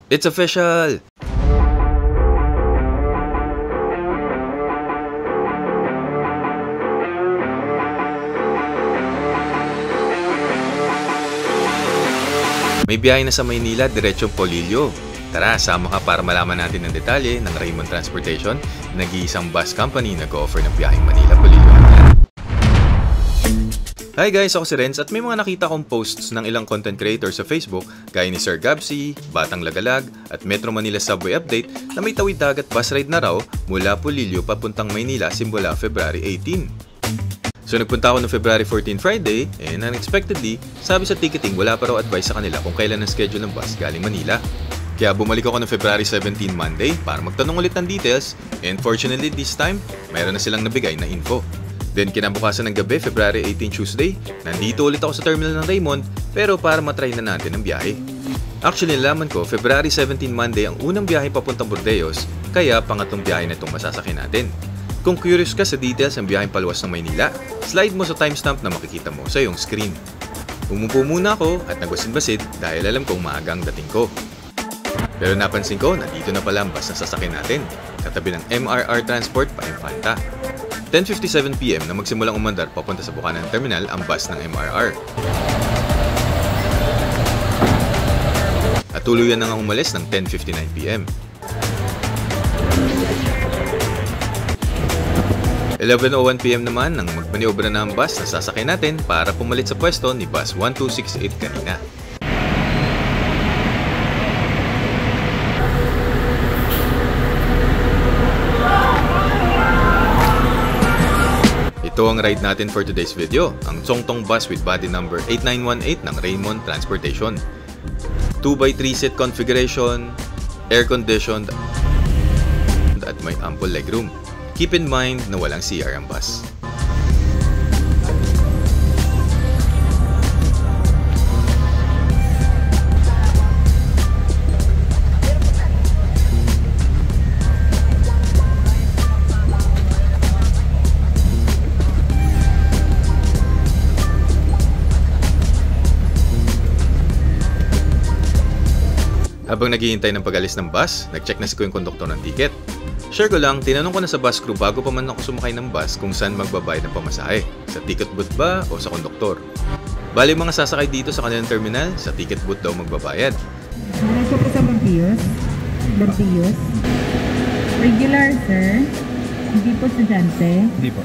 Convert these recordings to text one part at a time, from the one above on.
It's official! May biyahe na sa Maynila, diretsong Polillo. Tara, sama ka para malaman natin ang detalye ng Raymond Transportation, nag-iisang bus company na nag-offer ng biyaheng Manila-Polillo. Hi guys, ako si Renz at may mga nakita kong posts ng ilang content creators sa Facebook gaya ni Sir Gabsi, Batang Lagalag at Metro Manila Subway Update na may tawid dagat bus ride na raw mula Polillo papuntang Maynila simula February 18. So nagpunta ako noong February 14 Friday and unexpectedly, sabi sa ticketing wala pa raw advice sa kanila kung kailan ang schedule ng bus galing Manila. Kaya bumalik ako noong February 17 Monday para magtanong ulit ng details and fortunately this time, mayroon na silang nabigay na info. Then kinabukasan ng gabi, February 18 Tuesday, nandito ulit ako sa terminal ng Raymond pero para matry na natin ang biyahe. Actually nalaman ko, February 17 Monday ang unang biyahe papuntang Burdeos kaya pangatlong biyahe na itong masasakyan natin. Kung curious ka sa details ng biyaheng paluwas ng Maynila, slide mo sa timestamp na makikita mo sa iyong screen. Umupo muna ako at nagbasid-basid dahil alam kong maaga ang dating ko. Pero napansin ko, nandito na pala ang bus na sasakyan natin, katabi ng MRR Transport pa Infanta. 10:57 PM na magsimulang umandar papunta sa Bukanan Terminal ang bus ng MRR. At tuluyan na nga umalis ng 10:59 PM. 11:01 PM naman nang magmaniobra na ang bus na sasakyan natin para pumalit sa pwesto ni bus 1268 kanina. Ito ang ride natin for today's video, ang Tsongtong bus with body number 8918 ng Raymond Transportation. 2x3 seat configuration, air-conditioned at may ample legroom. Keep in mind na walang CR ang bus. Habang naghihintay ng pag-alis ng bus, nag-check na si Kuya yung konduktor ng ticket. Share ko lang, tinanong ko na sa bus crew bago pa man ako sumakay ng bus kung saan magbabayad ng pamasahe. Sa ticket booth ba o sa konduktor? Bali mga sasakay dito sa kanilang terminal, sa ticket booth daw magbabayad. Diretso po sa Bampios. Regular, sir. Hindi po estudyante. Hindi po.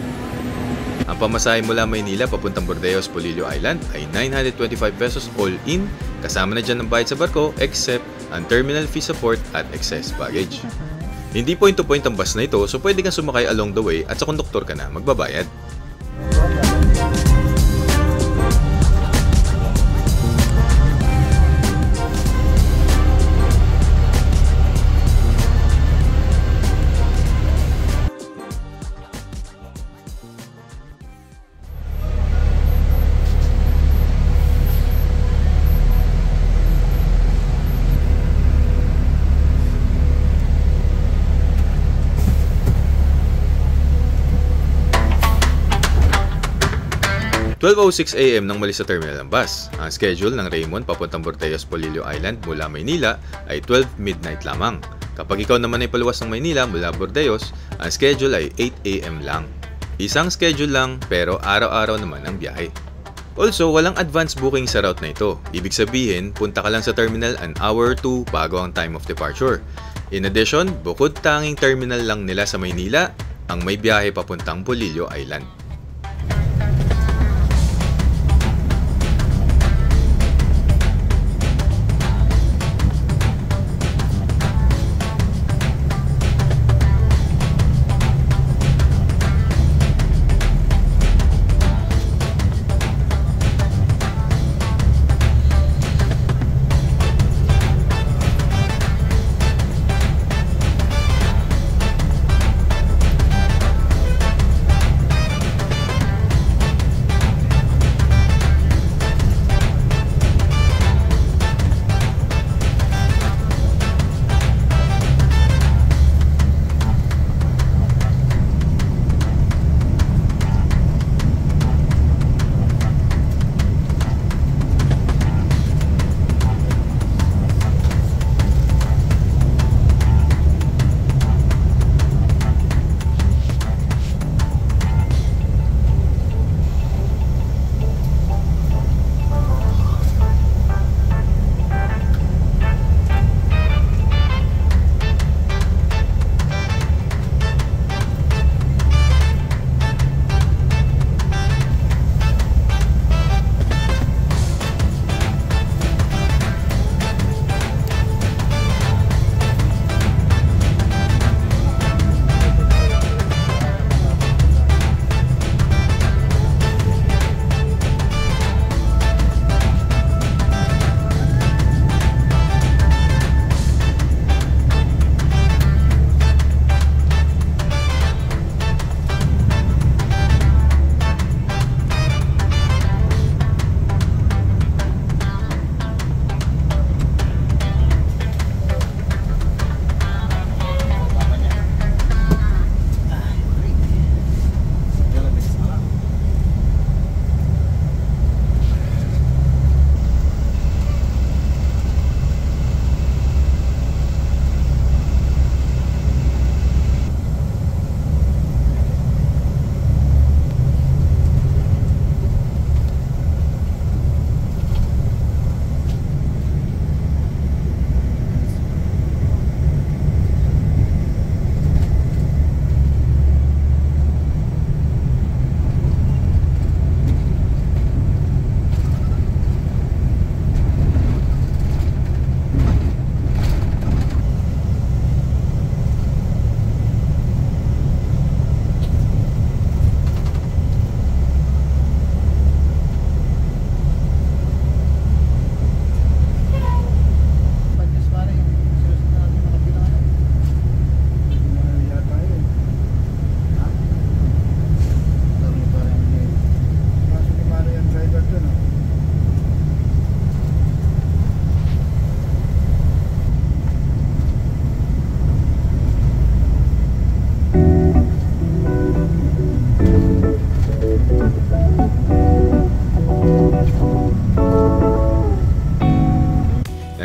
Ang pamasahe mula Maynila papuntang Burdeos, Polillo Island ay 925 pesos all in, kasama na dyan ang bayad sa barko except ang terminal fee support at excess baggage. Hindi point-to-point ang bus na ito so pwede kang sumakay along the way at sa konduktor ka na magbabayad. (12:06 AM nang malis sa terminal ng bus. Ang schedule ng Raymond papuntang Burdeos, Polillo Island mula Maynila ay 12 midnight lamang. Kapag ikaw naman ay paluwas ng Maynila mula Burdeos, ang schedule ay 8 AM lang. Isang schedule lang pero araw-araw naman ang biyahe. Also, walang advance booking sa route na ito. Ibig sabihin, punta ka lang sa terminal an hour or two bago ang time of departure. In addition, bukod tanging terminal lang nila sa Maynila, ang may biyahe papuntang Polillo Island.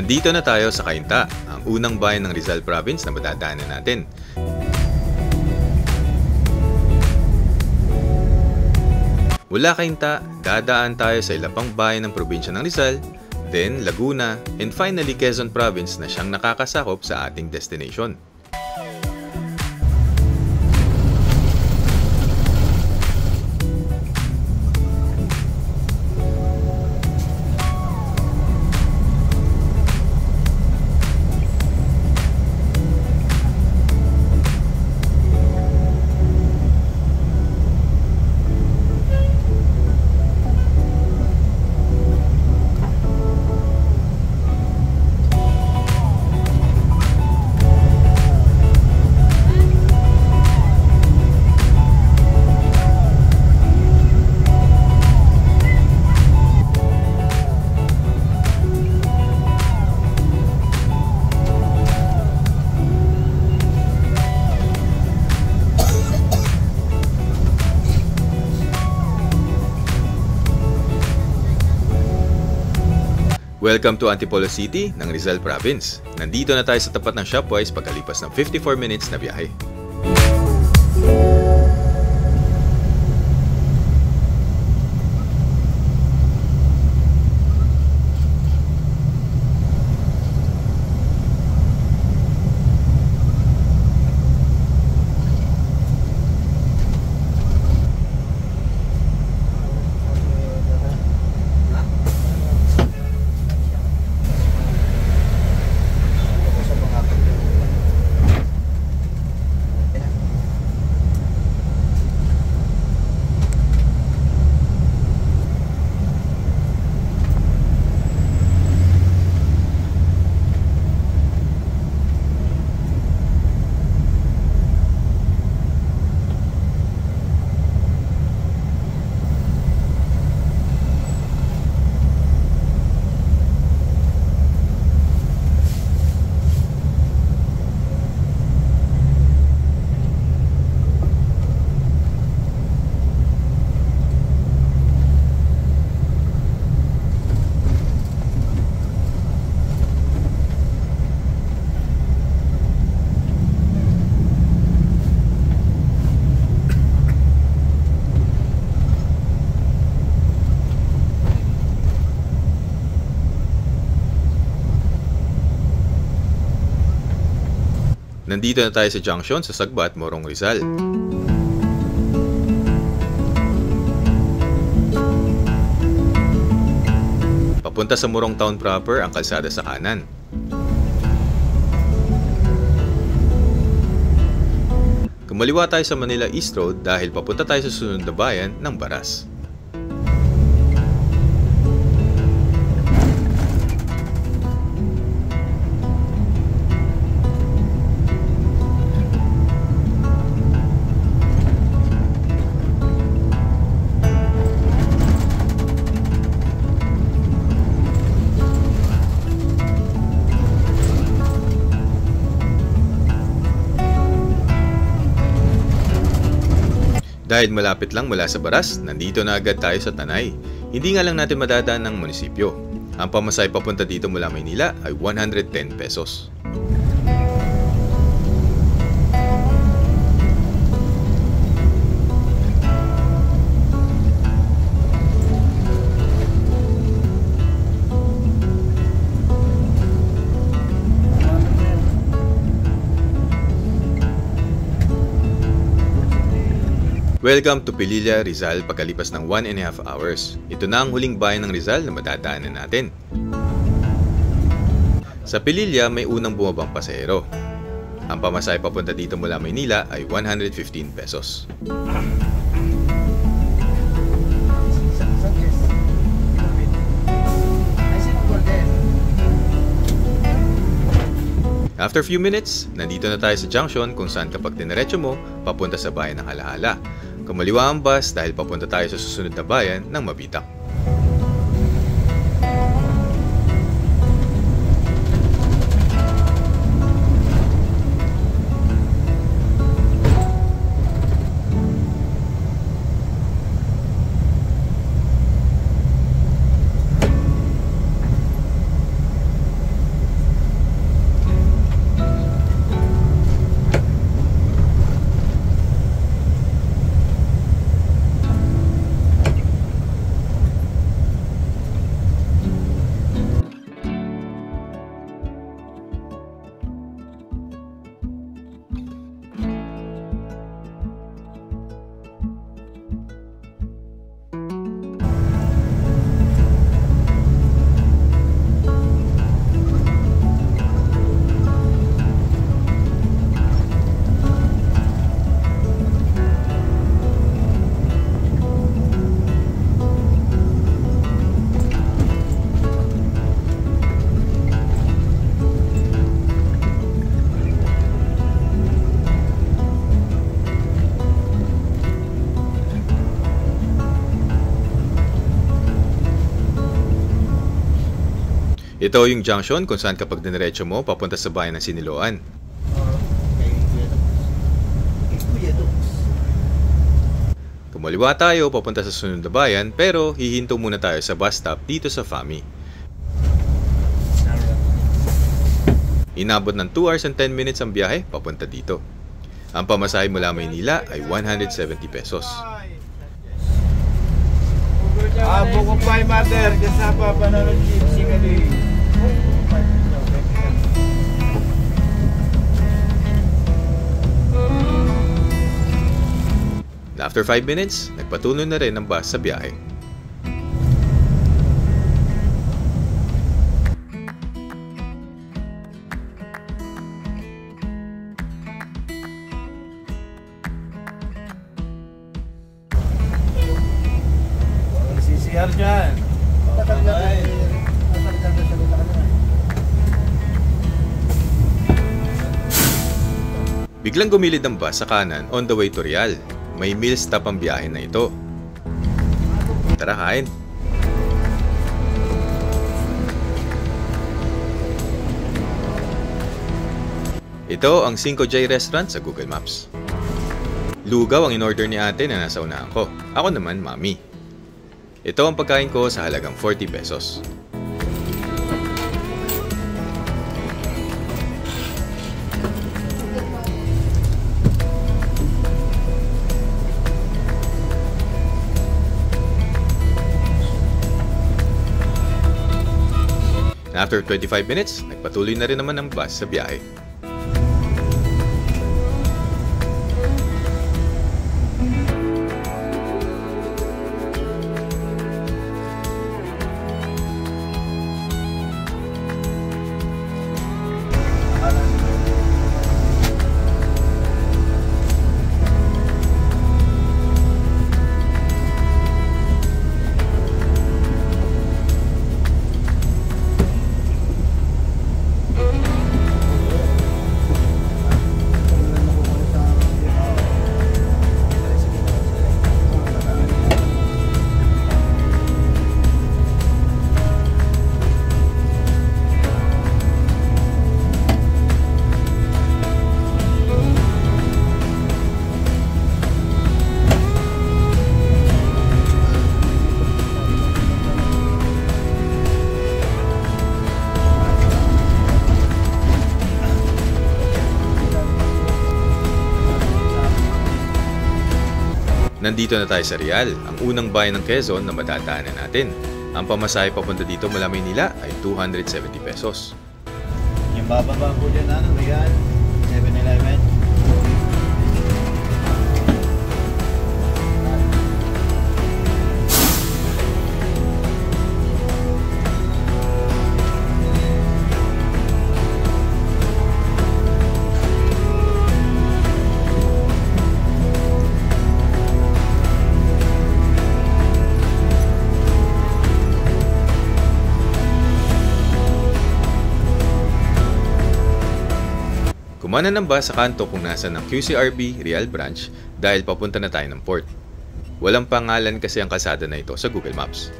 Nandito na tayo sa Cainta, ang unang bayan ng Rizal Province na madadaanan natin. Mula Cainta, dadaan tayo sa ilang pang bayan ng probinsya ng Rizal, then Laguna, and finally Quezon Province na siyang nakakasakop sa ating destination. Welcome to Antipolo City ng Rizal Province. Nandito na tayo sa tapat ng Shopwise pagkalipas ng 54 minutes na biyahe. Nandito na tayo sa junction sa Sagbat, Morong Rizal. Papunta sa Morong Town proper ang kalsada sa kanan. Kumaliwa tayo sa Manila East Road dahil papunta tayo sa sunod na bayan ng Baras. Dahil malapit lang mula sa Baras, nandito na agad tayo sa Tanay. Hindi nga lang natin madadaan ng munisipyo. Ang pamasahe papunta dito mula Maynila ay 110 pesos. Welcome to Pililla, Rizal pagkalipas ng 1.5 hours. Ito na ang huling bayan ng Rizal na madadaanan natin. Sa Pililla may unang bumabang pasahero. Ang pamasahe papunta dito mula Maynila ay 115 pesos. After few minutes, nandito na tayo sa junction kung saan kapag diniretso mo, papunta sa bayan ng Halahala. Kumaliwa ang bus dahil papunta tayo sa susunod na bayan ng Mabitak. Ito yung junction kung saan kapag diniretso mo papunta sa bayan ng Siniloan. Kumaliwa tayo papunta sa sunod na bayan pero hihinto muna tayo sa bus stop dito sa Fami. Inabot ng 2 hours and 10 minutes ang biyahe papunta dito. Ang pamasahe mula Maynila ay 170 pesos. Buko pa mother, kasama pa na ng gypsy ka din. After 5 minutes, nagpatuloy na rin ang bus sa biyahe. CCR dyan. Biglang gumilid ang bus sa kanan on the way to Real. May meal stop ang biyahe na ito. Tara, kain! Ito ang 5J restaurant sa Google Maps. Lugaw ang in-order ni ate na nasa unahan ko. Ako naman, mami. Ito ang pagkain ko sa halagang 40 pesos. After 25 minutes, nagpatuloy na rin naman ang bus sa biyahe. Nandito na tayo sa Real, ang unang bayan ng Quezon na madadaanan natin. Ang pamasahe papunta dito mula Maynila ay 270 pesos. Yung bababa po dyan, Real, 7-Eleven. Kumana ng bus sa kanto kung nasa ng QCRB Real Branch dahil papunta na tayo ng port. Walang pangalan kasi ang kalsada na ito sa Google Maps.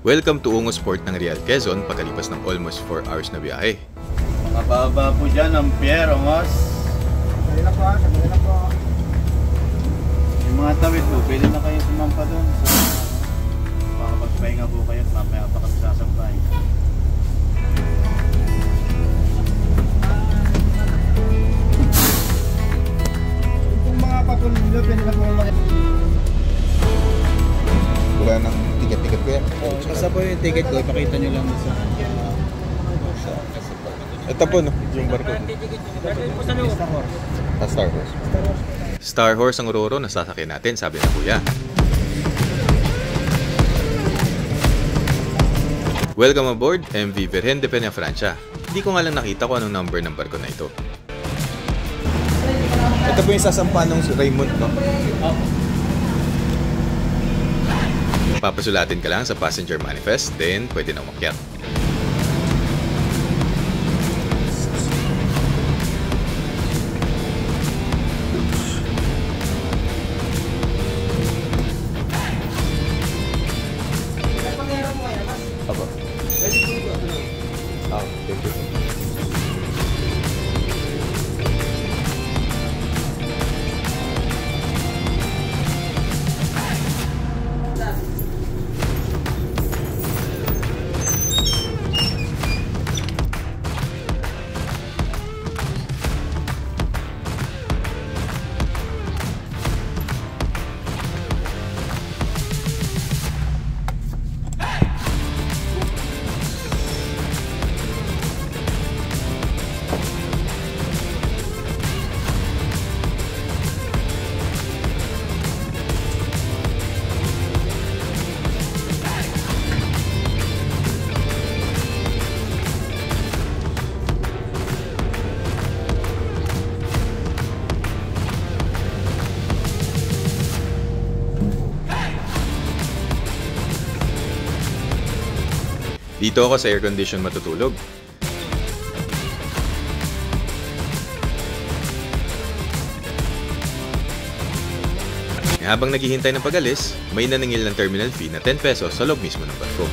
Welcome to Ungos Port ng Real, Quezon pagkalipas ng almost 4 hours na biyahe. Mababa po dyan ang pier, Ungos. Sandali lang po. Yung mga tawid po, pwede na kayo sumampa doon. So, makapagpahinga po kayo at mamaya pa kami sasampay. Kung mga papunod, pwede na po Wala nang ticket-ticket ko yan. Basta po yung ticket ko, ipakita nyo lang sa... Ito po, no? Yung barko. Star Horse. Star Horse ang Roro na sasakyan natin, sabi ng kuya. Welcome aboard, MV Virgen de Peñafrancia. Hindi ko nga lang nakita kung anong number ng barko na ito. Ito po yung sasampa ng Raymond, no? Papasulatin ka lang sa passenger manifest, then pwede na umakyat. Apo. Thank you. Dito ako sa air condition matutulog. Habang naghihintay ng pag-alis, may naningil ng terminal fee na 10 pesos sa loob mismo ng barko.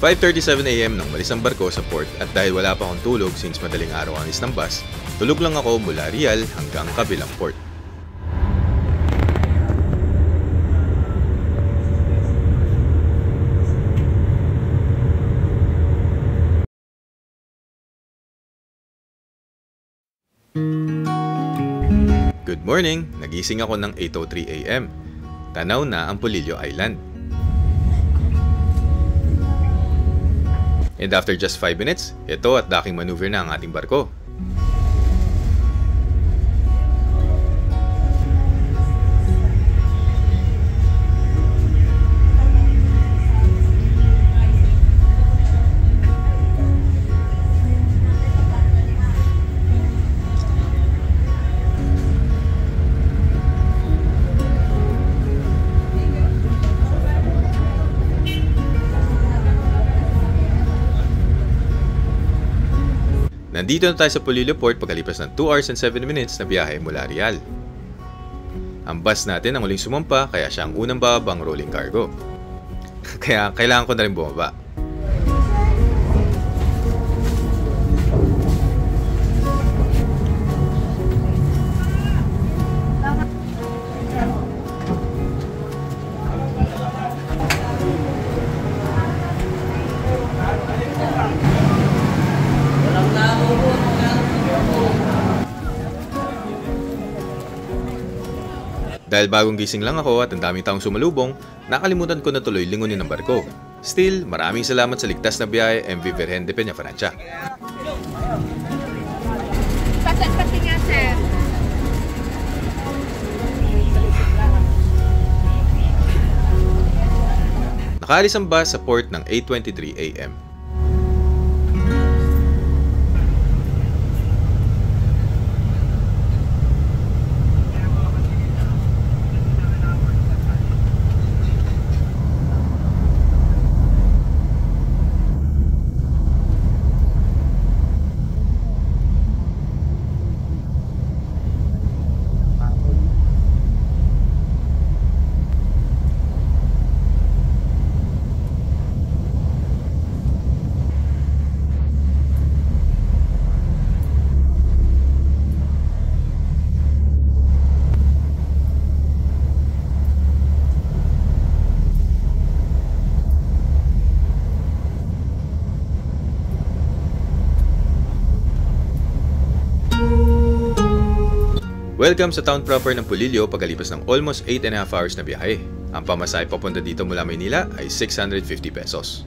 5:37 AM nang malis ang barko sa port at dahil wala pa akong tulog since madaling araw ang alis ng bus, tulog lang ako mula Rial hanggang kabilang port. Good morning! Nagising ako ng 8:03 AM. Tanaw na ang Polillo Island. And after just 5 minutes, ito at docking maneuver na ang ating barko. Nandito na tayo sa Polillo Port pagkalipas ng 2 hours and 7 minutes na biyahe mula Rial. Ang bus natin ang uling sumampa kaya siya ang unang bababang rolling cargo. Kaya kailangan ko na rin bumaba. Dahil bagong gising lang ako at ang daming taong sumalubong, nakalimutan ko na tuloy lingunin ang barko. Still, maraming salamat sa ligtas na biyahe, MV Virgen de Peña Francia. Pati nga, sir. Nakaalis ang bus sa port ng 8:23 AM. Welcome sa town proper ng Polillo pagkalipas ng almost 8.5 hours na biyahe. Ang pamasahe papunta dito mula Maynila ay 650 pesos.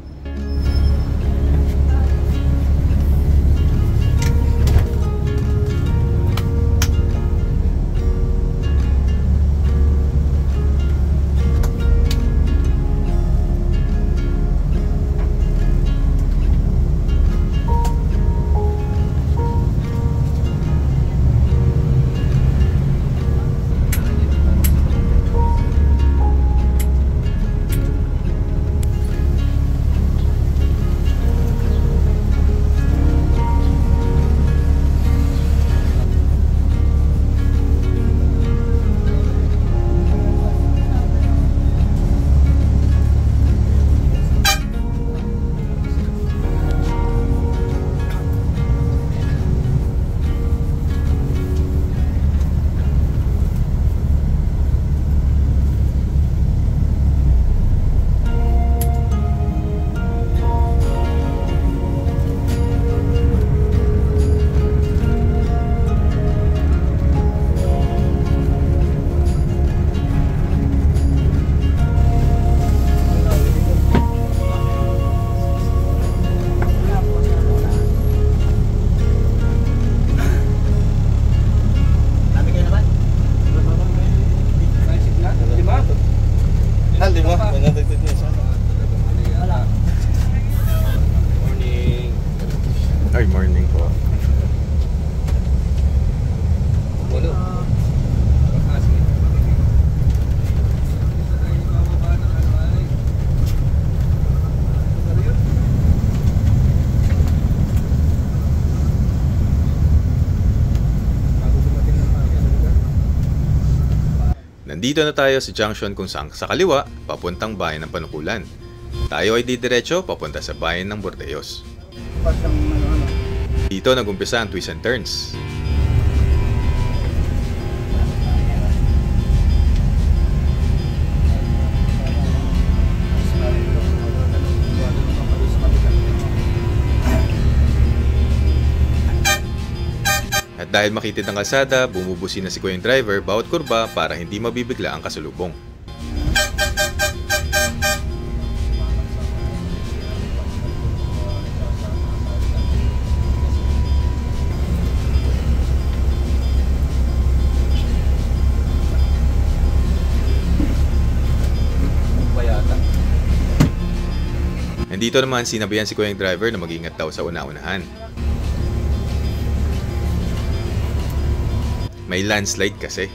Ay, morning po. Nandito na tayo sa junction kung saan sa kaliwa, papuntang bayan ng Panukulan. Tayo ay didiretso papunta sa bayan ng Burdeos. Dito nagumpisa ang twists and turns. At dahil makitid ang kalsada, bumubusi na si Kuya yung driver bawat kurba para hindi mabibigla ang kasalubong. Nandito naman sinabihan si Kuya yung driver na mag-ingat daw sa una-unahan. May landslide kasi.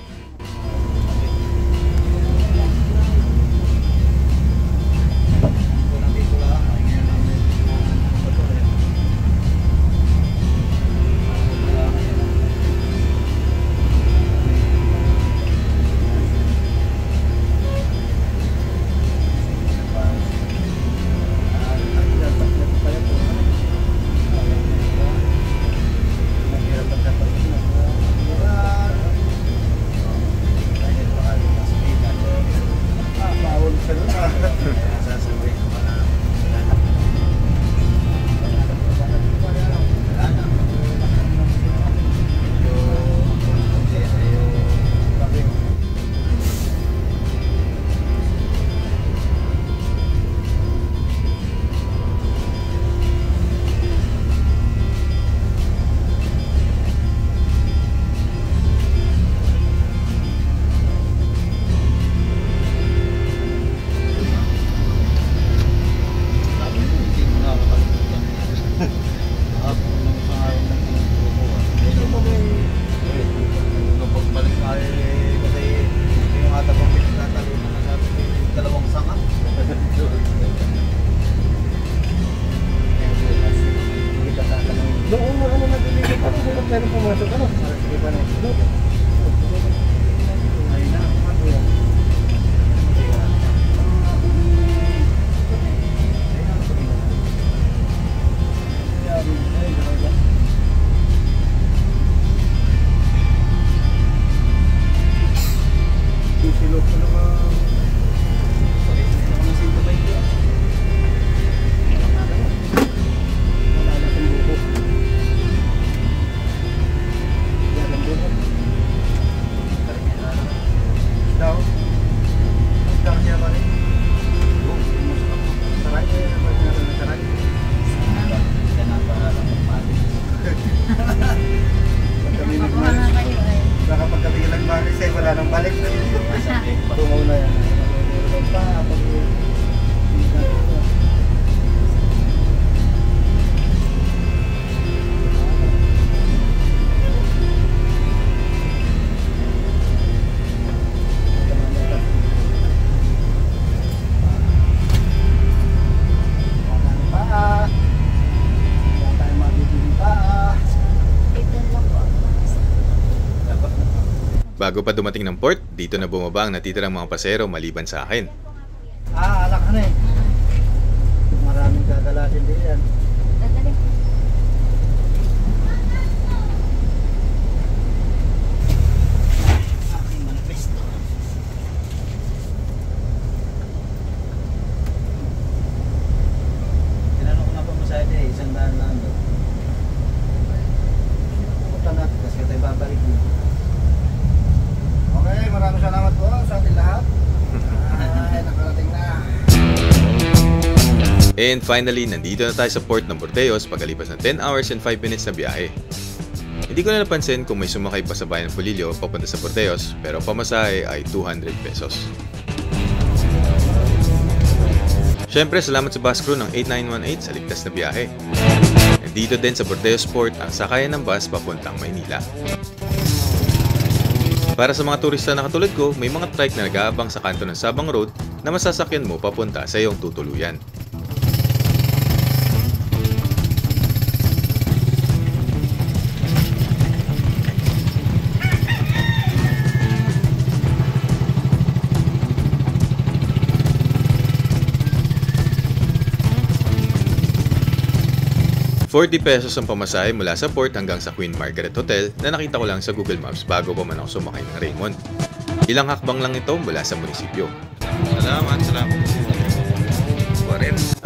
Bago pa dumating ng port, dito na bumaba ang natitirang mga pasero maliban sa akin. Alak ka na eh. Maraming gagalasin din yan. Tinanong ko nga pa mo sa ate, isang daan lang doon. Punta na. Kasi tayo babalik mo. Okay, maraming salamat po sa ating lahat. Ay, nakarating na. And finally, nandito na tayo sa port ng Burdeos pagkalipas ng 10 hours and 5 minutes na biyahe. Hindi ko na napansin kung may sumakay pa sa bayan ng Polillo papunta sa Burdeos, pero ang pamasahe ay 200 pesos. Syempre, salamat sa bus crew ng 8918 sa ligtas na biyahe. Dito din sa Bordeos Port ang sakayan ng bus papuntang Maynila. Para sa mga turista na katulad ko, may mga trike na nag-aabang sa kanto ng Sabang Road na masasakyan mo papunta sa iyong tutuluyan. ₱40 ang pamasahe mula sa port hanggang sa Queen Margaret Hotel na nakita ko lang sa Google Maps bago pa man ako sumakay ng Raymond. Ilang hakbang lang ito mula sa munisipyo. Salamat.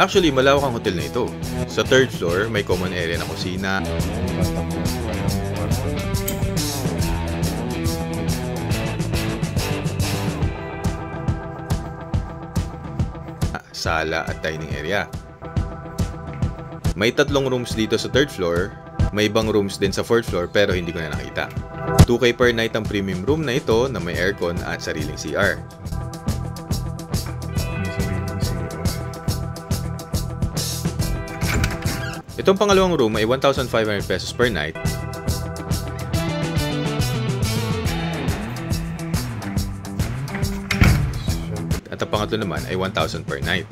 Actually, malawak ang hotel na ito. Sa 3rd floor, may common area na kusina, sala at dining area. May 3 rooms dito sa 3rd floor, may ibang rooms din sa 4th floor pero hindi ko na nakita. 2K per night ang premium room na ito na may aircon at sariling CR. Itong pangalawang room ay ₱1,500 per night. At ang pangatlo naman ay 1,000 per night.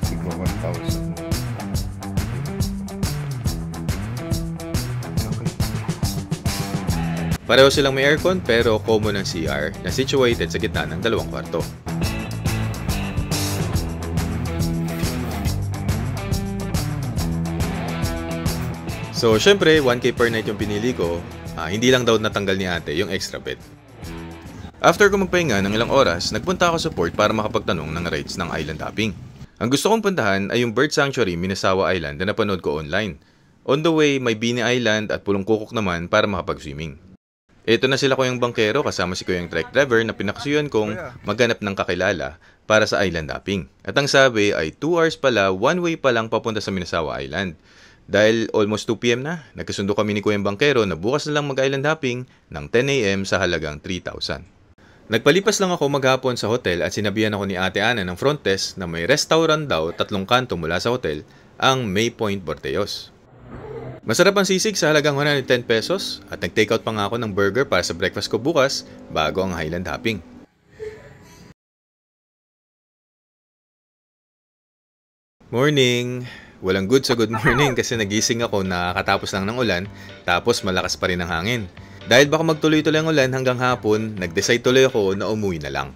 Siguro 1,000. Pareho silang may aircon pero common ang CR na situated sa gitna ng 2 kwarto. So syempre 1K per night yung pinili ko, hindi lang daw natanggal ni ate yung extra bed. After ko magpahinga ng ilang oras, nagpunta ako sa port para makapagtanong ng rates ng island hopping. Ang gusto kong puntahan ay yung Bird Sanctuary Minasawa Island na napanood ko online. On the way, may Bini Island at Pulong Kukok naman para makapag-swimming. Ito na sila Kuyang Bangkero kasama si Kuyang Trek Driver na pinakasuyan kong maghanap ng kakilala para sa island hopping. At ang sabi ay 2 hours pala, one way pa lang papunta sa Minasawa Island. Dahil almost 2 PM na, nagkasundo kami ni Kuyang Bangkero na bukas na lang mag-island hopping ng 10 AM sa halagang 3,000. Nagpalipas lang ako maghapon sa hotel at sinabihan ako ni Ate Ana ng front desk na may restaurant daw 3 kanto mula sa hotel, ang May Point Bordeos. Masarap ang sisig sa halagang ₱110 at nag-takeout pa nga ako ng burger para sa breakfast ko bukas bago ang island hopping. Morning! Walang good sa good morning kasi nagising ako na katapos lang ng ulan tapos malakas pa rin ang hangin. Dahil baka magtuloy-tuloy ang ulan hanggang hapon, nag-decide tuloy ako na umuwi na lang.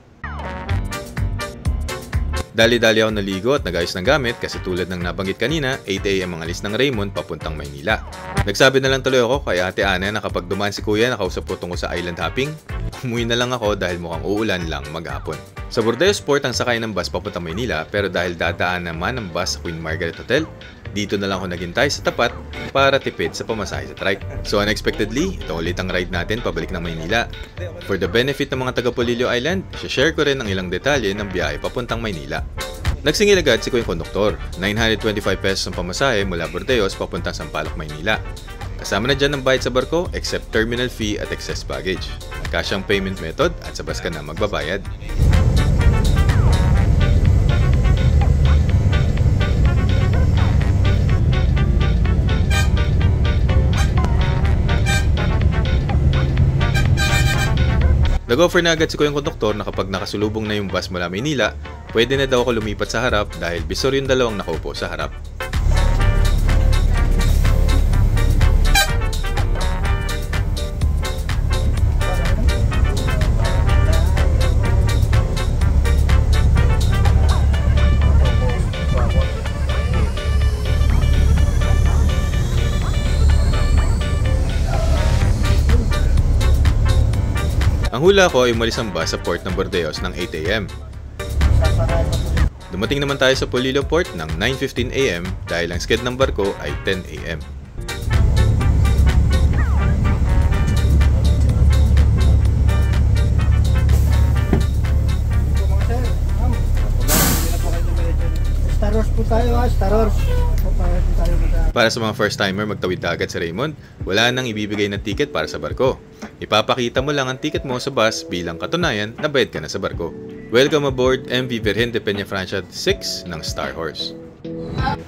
Dali-dali ako naligo at nag-ayos ng gamit kasi tulad ng nabanggit kanina, 8 AM ang alis ng Raymond papuntang Maynila. Nagsabi na lang tuloy ako kay Ate Ana na kapag dumaan si Kuya nakausap ko tungkol sa island hopping, umuwi na lang ako dahil mukhang uulan lang maghapon. Sa Bordeos Port ang sakay ng bus papuntang Maynila pero dahil dadaan naman ang bus sa Queen Margaret Hotel, dito na lang ako naghintay sa tapat para tipid sa pamasahe sa trike. So unexpectedly, ito ulit ang ride natin pabalik ng Maynila. For the benefit ng mga taga Polillo Island, share ko rin ang ilang detalye ng biyahe papuntang Maynila. Nagsingil agad si Kuya Konduktor, ₱925 ang pamasahe mula Bordeos papuntang Sampaloc, Maynila. Kasama na dyan ang bayad sa barko except terminal fee at excess baggage. Cash ang payment method at sa bus ka na magbabayad. Nag-offer na agad si Kuyang Konduktor na kapag nakasulubong na yung bus mula Maynila, pwede na daw ako lumipat sa harap dahil bisor yung dalawang nakaupo sa harap. Ang hula ko ay umalis ang bus sa port ng Bordeos ng 8 AM. Dumating naman tayo sa Polillo Port ng 9:15 AM dahil ang sked ng barko ay 10 AM. Star Wars po tayo ha, Star Wars. Para sa mga first timer magtawid dagat sa Raymond, wala nang ibibigay na ticket para sa barko. Ipapakita mo lang ang ticket mo sa bus bilang katunayan na bayad ka na sa barko. Welcome aboard MV Virgen de Peña Francia 6 ng Star Horse.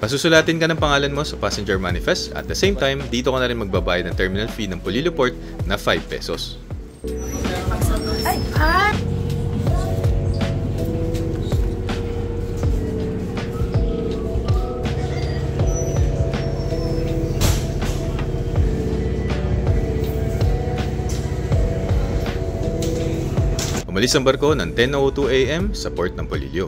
Pasusulatin ka ng pangalan mo sa passenger manifest at the same time, dito ka na rin magbabayad ng terminal fee ng Polillo Port na 5 pesos. Umalis ang barko ng 10:02 AM sa port ng Polillo.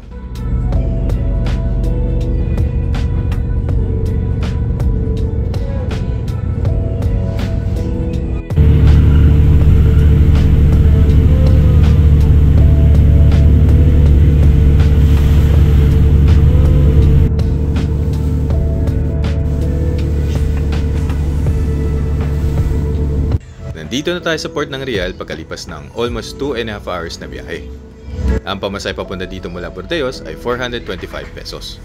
Nandito na tayo sa port ng Real pagkalipas ng almost 2.5 hours na biyahe. Ang pamasahe papunta dito mula Bordeos ay 425 pesos.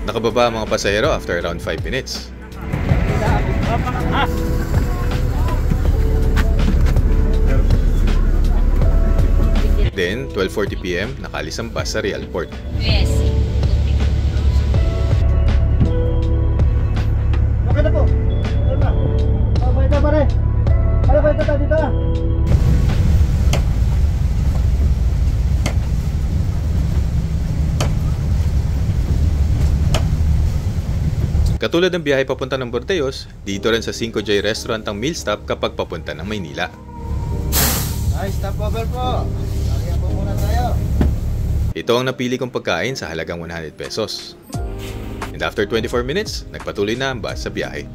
Nakababa ang mga pasahero after around 5 minutes. Then, 12:40 PM, nakaalis ang bus sa Real Port. Yes. Okay na po. Bayad na pare. Bayad na dito. Katulad ng biyahe papunta ng Bordeos, dito rin sa 5J Restaurant ang meal stop kapag papunta ng Maynila. Ay, stopover po. Lagyan po muna tayo. Ito ang napili kong pagkain sa halagang 100 pesos. And after 24 minutes, nagpatuloy na ang bus sa biyahe.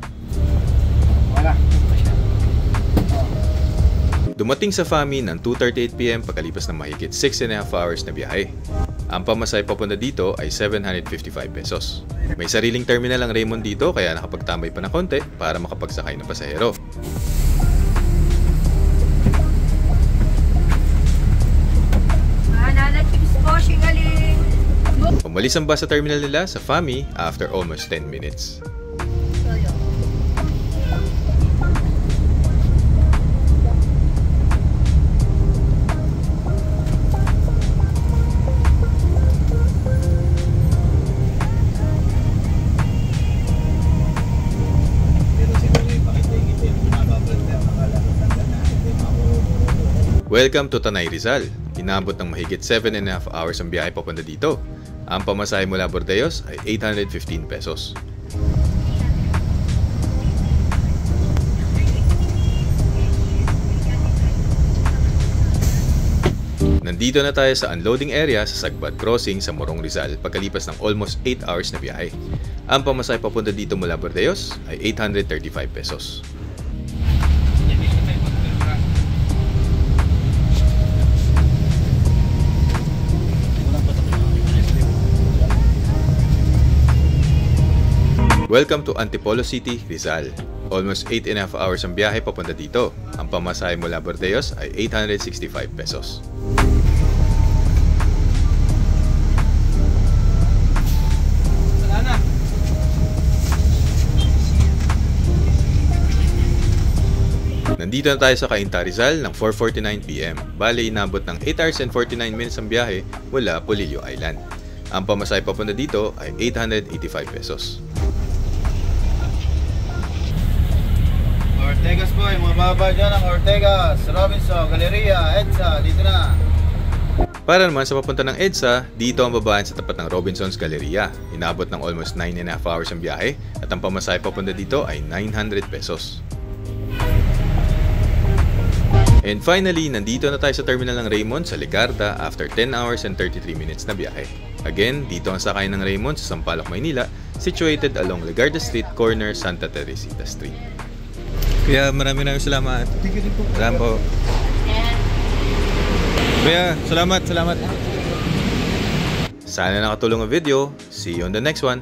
Wala. Dumating sa FAMI ng 2:38 PM pagkalipas ng mahigit 6.5 hours na biyahe. Ang pamasahe papunta dito ay 755 pesos. May sariling terminal ang Raymond dito kaya nakapagtambay pa ng konti para makapagsakay ng pasahero. Umalis ang bus sa terminal nila sa FAMI after almost 10 minutes. Welcome to Tanay Rizal. Inabot ng mahigit 7.5 hours ang biyahe papunta dito. Ang pamasahe mula Bordeos ay 815 pesos. Nandito na tayo sa unloading area sa Sagbat Crossing sa Morong Rizal pagkalipas ng almost 8 hours na biyahe. Ang pamasahe papunta dito mula Bordeos ay 835 pesos. Welcome to Antipolo City, Rizal. Almost 8.5 hours ang biyahe papunta dito. Ang pamasahe mula Bordeos ay 865 pesos. Nandito na tayo sa Cainta, Rizal ng 4:49 PM. Bale, inabot ng 8 hours and 49 minutes ang biyahe mula Polillo Island. Ang pamasahe papunta dito ay 885 pesos. Ortegas po, yung mga baba dyan ang Ortegas, Robinson, Galleria, EDSA, dito na. Para naman sa papunta ng EDSA, dito ang babaan sa tapat ng Robinson's Galleria. Inabot ng almost 9.5 hours ang biyahe at ang pamasahe papunta dito ay 900 pesos. And finally, nandito na tayo sa terminal ng Raymond sa Legarda after 10 hours and 33 minutes na biyahe. Again, dito ang sakay ng Raymond sa Sampaloc, Maynila, situated along Legarda Street, corner Santa Teresita Street. Kuya, maraming salamat. Salamat po. Kuya, salamat. Sana nakatulong ang video. See you on the next one.